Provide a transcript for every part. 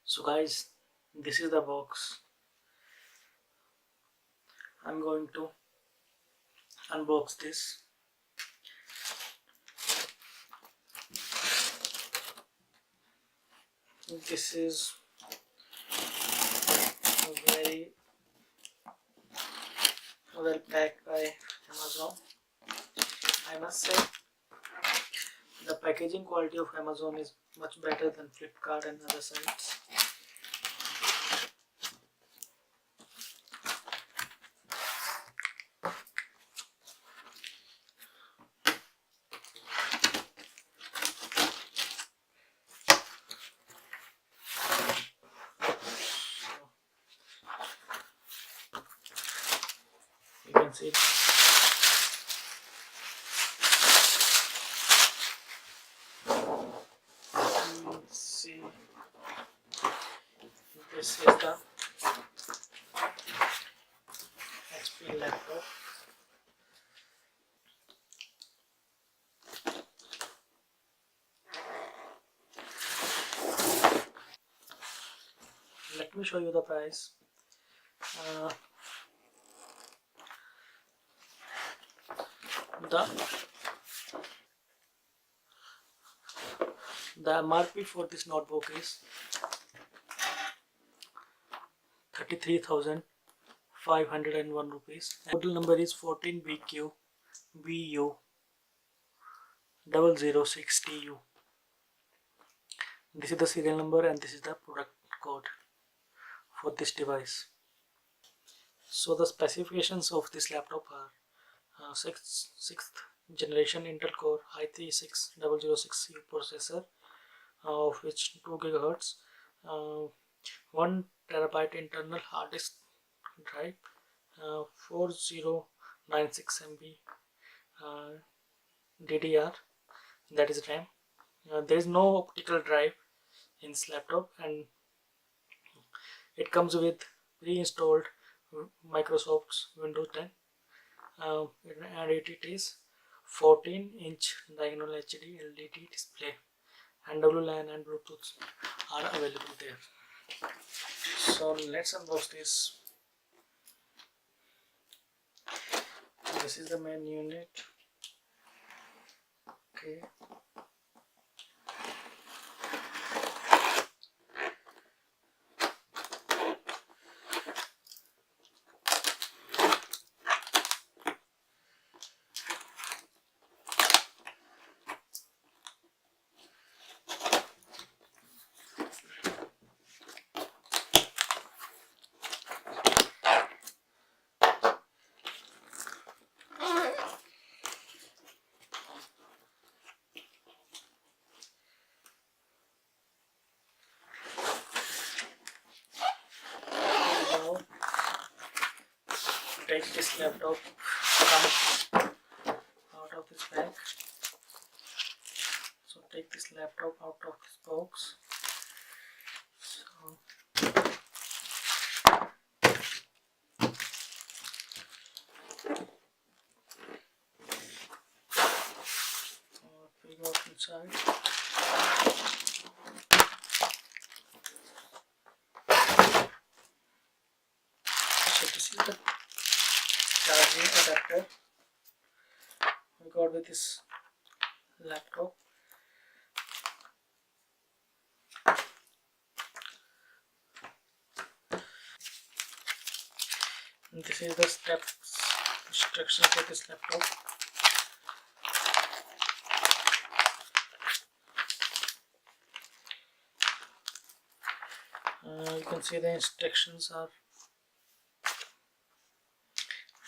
So guys, this is the box. I'm going to unbox this. This is very well packed by Amazon. I must say the packaging quality of Amazon is much better than Flipkart and other sites. You can see it. See, this is the HP laptop. Let me show you the price. The MRP for this notebook is 33,501 rupees. Model number is 14q-06TU. This is the serial number and this is the product code for this device. So the specifications of this laptop are sixth generation Intel Core i3-6006U processor, of which 2 GHz, 1 TB internal hard disk drive, 4096 MB DDR, that is RAM. There is no optical drive in this laptop, and it comes with pre-installed Microsoft's Windows 10, and it is 14-inch diagonal HD LED display, and WLAN and Bluetooth are available there. So let's unbox this. This is the main unit. Okay. Now take this laptop out of this bag. So take this laptop out of this box. So we got inside. So this is the charging adapter we got with this laptop. And this is the instructions for this laptop. You can see the instructions are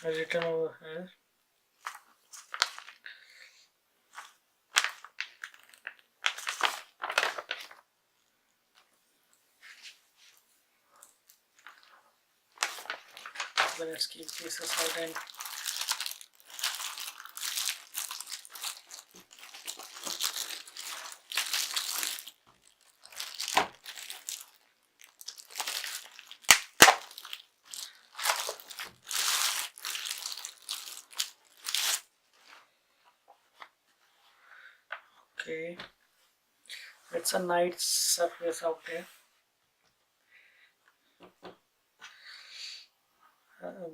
written over here. So let's keep this aside and okay, it's a nice surface out there.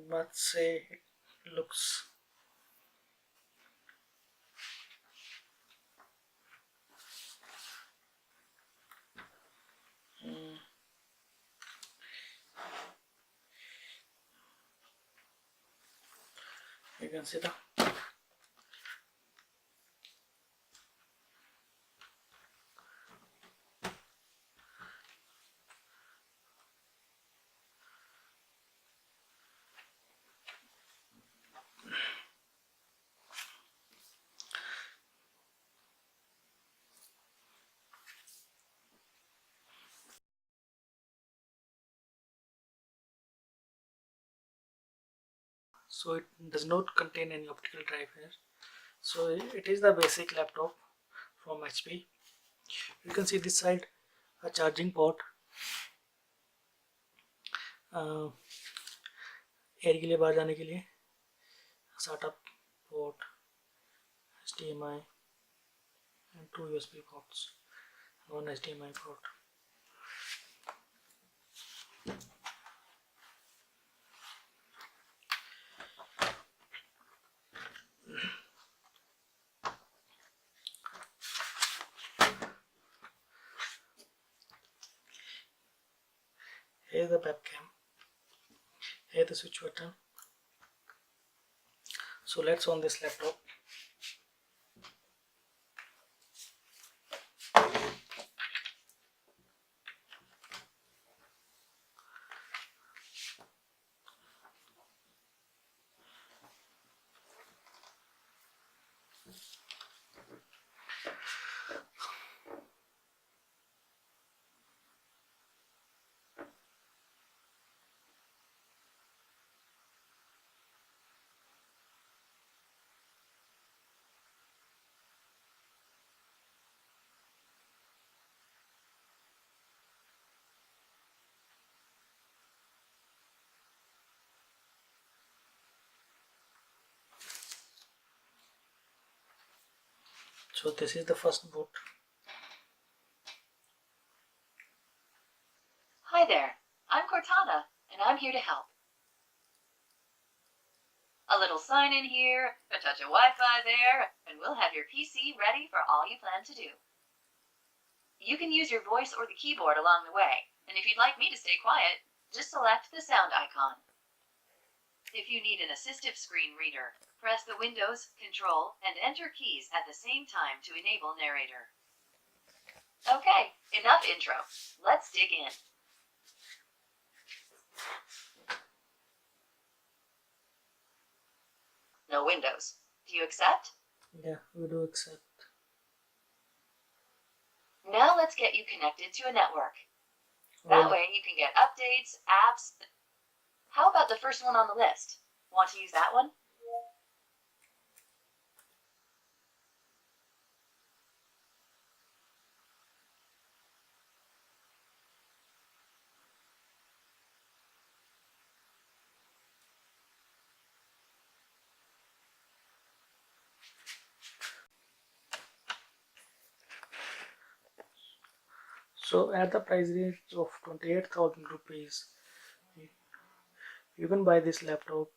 must say it looks you can see the so it does not contain any optical drive here. So it is the basic laptop from HP. You can see this side a charging port, air के लिए बाहर जाने के लिए SATA port, HDMI and 2 USB ports, one HDMI port. Here is the webcam, here is the switch button. So let's on this laptop. So this is the first boot. Hi there, I'm Cortana, and I'm here to help. A little sign in here, a touch of Wi-Fi there, and we'll have your PC ready for all you plan to do. You can use your voice or the keyboard along the way, and if you'd like me to stay quiet, just select the sound icon. If you need an assistive screen reader, press the Windows, Control, and Enter keys at the same time to enable narrator. Okay, enough intro. Let's dig in. No Windows. Do you accept? Yeah, we do accept. Now let's get you connected to a network. That way you can get updates, apps. How about the first one on the list? Want to use that one? So at the price range of 28,000 rupees, you can buy this laptop